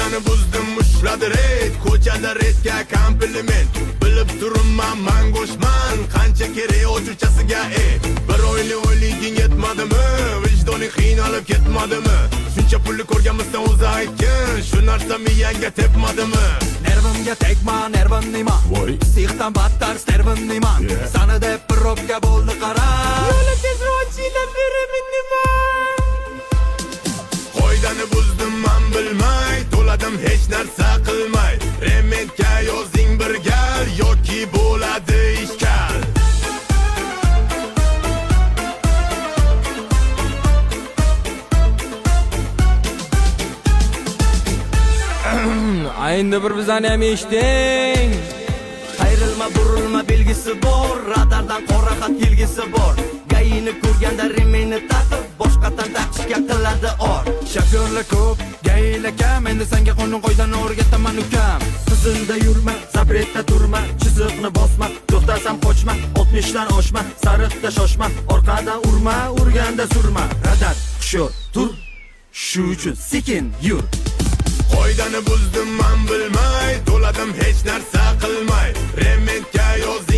Qoidani buzdim, ushladi red. Ko'chada redga kompliment. Bilib turibman, man go'shman. Qancha kerak o'chirchasiga Bir o'yliging yetmadimi? Vijdoning qiynalib ketmadimi? Shuncha pulni ko'rganmisan o'zi aytgin. Shu narsa miyangga tepmadimi? Nervimga tegma, nervimniyman. Sixdan battar stervimniyman. Sana deb probga bo'ldi qara. Yo'li tezrochidan beri minniman. Qoidani buzdim man bilmay, to'ladim hech narsa qilmay. Rementga yozing bir gal yoki bo'ladi ishkal. Endi bir bizani ham eshiting. Qayrilma, burilma belgisi bor, radardan qora xat kelgisi bor. Gayini ko'rganda remeni taqib, boshqatdan taqishga qiladi or. Shofyorlar ko'p, gaylar kam, endi senga qonun qoidani o'rgataman ukam. Qizilda yurma, zapretda turma, chiziqni bosma, to'xtasam qochma, 60 dan oshma, sariqda shoshma, orqadan urma, urganda surma. Radar, hushyor, tur. Shu uchun sekin yur. Qoidani buzdim man bilmay, to'ladim hech narsa qilmay. Rementga yozing